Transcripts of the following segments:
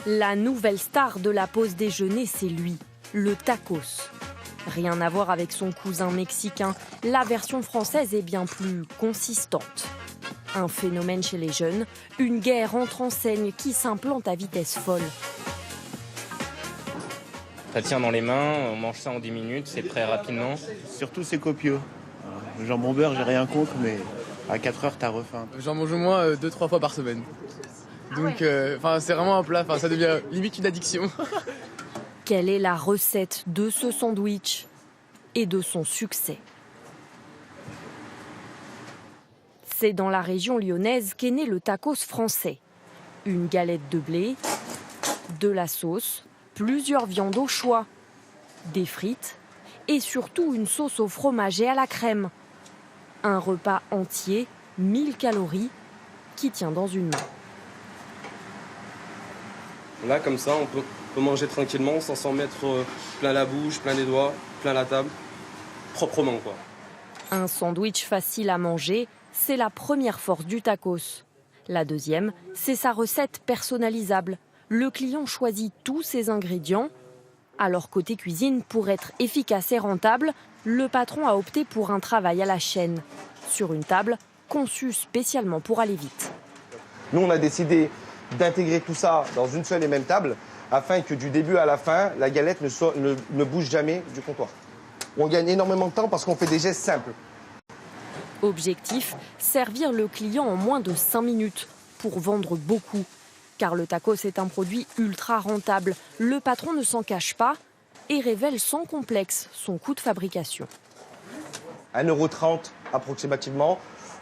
La nouvelle star de la pause déjeuner, c'est lui, le tacos. Rien à voir avec son cousin mexicain, la version française est bien plus consistante. Un phénomène chez les jeunes, une guerre entre enseignes qui s'implante à vitesse folle. Ça tient dans les mains, on mange ça en 10 minutes, c'est prêt rapidement. Surtout c'est copieux. Le jambon beurre, j'ai rien contre, mais à 4 heures, t'as refaim. J'en mange au moins 2-3 fois par semaine. Donc c'est vraiment un plat, ça devient limite une addiction. Quelle est la recette de ce sandwich et de son succès? C'est dans la région lyonnaise qu'est né le tacos français. Une galette de blé, de la sauce, plusieurs viandes au choix, des frites et surtout une sauce au fromage et à la crème. Un repas entier, 1000 calories, qui tient dans une main. Là, comme ça, on peut manger tranquillement sans s'en mettre plein la bouche, plein les doigts, plein la table, proprement, quoi. Un sandwich facile à manger, c'est la première force du tacos. La deuxième, c'est sa recette personnalisable. Le client choisit tous ses ingrédients. Alors côté cuisine, pour être efficace et rentable, le patron a opté pour un travail à la chaîne, sur une table conçue spécialement pour aller vite. Nous, on a décidé d'intégrer tout ça dans une seule et même table, afin que du début à la fin, la galette ne bouge jamais du comptoir. On gagne énormément de temps parce qu'on fait des gestes simples. Objectif, servir le client en moins de 5 minutes pour vendre beaucoup. Car le tacos est un produit ultra rentable. Le patron ne s'en cache pas et révèle sans complexe son coût de fabrication. 1,30 € approximativement.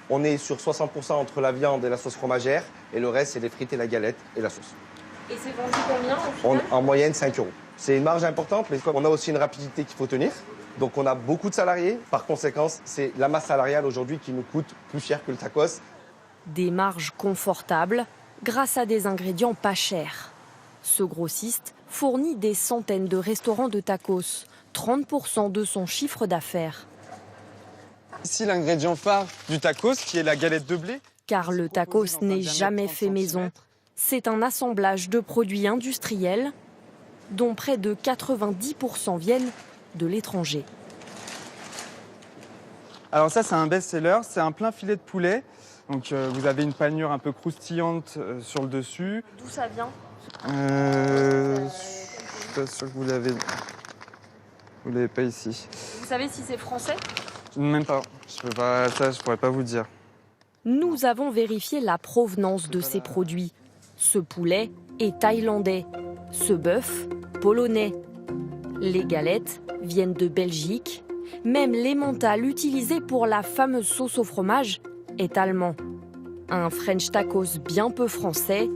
On est sur 60% entre la viande et la sauce fromagère. Et le reste, c'est les frites et la galette et la sauce. Et c'est vendu combien au final ? En moyenne, 5 €. C'est une marge importante, mais on a aussi une rapidité qu'il faut tenir. Donc on a beaucoup de salariés. Par conséquent, c'est la masse salariale aujourd'hui qui nous coûte plus cher que le tacos. Des marges confortables grâce à des ingrédients pas chers. Ce grossiste fournit des centaines de restaurants de tacos, 30% de son chiffre d'affaires. Ici, l'ingrédient phare du tacos, qui est la galette de blé. Car le tacos n'est jamais fait maison. C'est un assemblage de produits industriels dont près de 90% viennent de l'étranger. Alors ça, c'est un best-seller, c'est un plein filet de poulet. Donc vous avez une panure un peu croustillante sur le dessus. D'où ça vient ? Je suis pas sûr que vous l'avez pas ici. Vous savez si c'est français ? Même pas. Je pourrais pas vous dire. Nous avons vérifié la provenance de ces produits. Ce poulet est thaïlandais, ce bœuf polonais. Les galettes viennent de Belgique. Même l'emmental utilisé pour la fameuse sauce au fromage est allemand. Un French tacos bien peu français,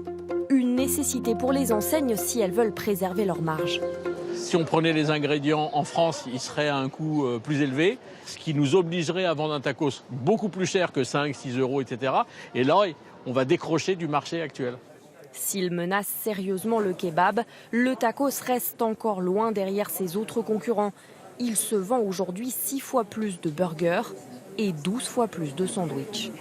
une nécessité pour les enseignes si elles veulent préserver leur marge. Si on prenait les ingrédients en France, ils seraient à un coût plus élevé, ce qui nous obligerait à vendre un tacos beaucoup plus cher que 5, 6 €, etc. Et là, on va décrocher du marché actuel. S'il menace sérieusement le kebab, le tacos reste encore loin derrière ses autres concurrents. Il se vend aujourd'hui 6 fois plus de burgers et 12 fois plus de sandwichs.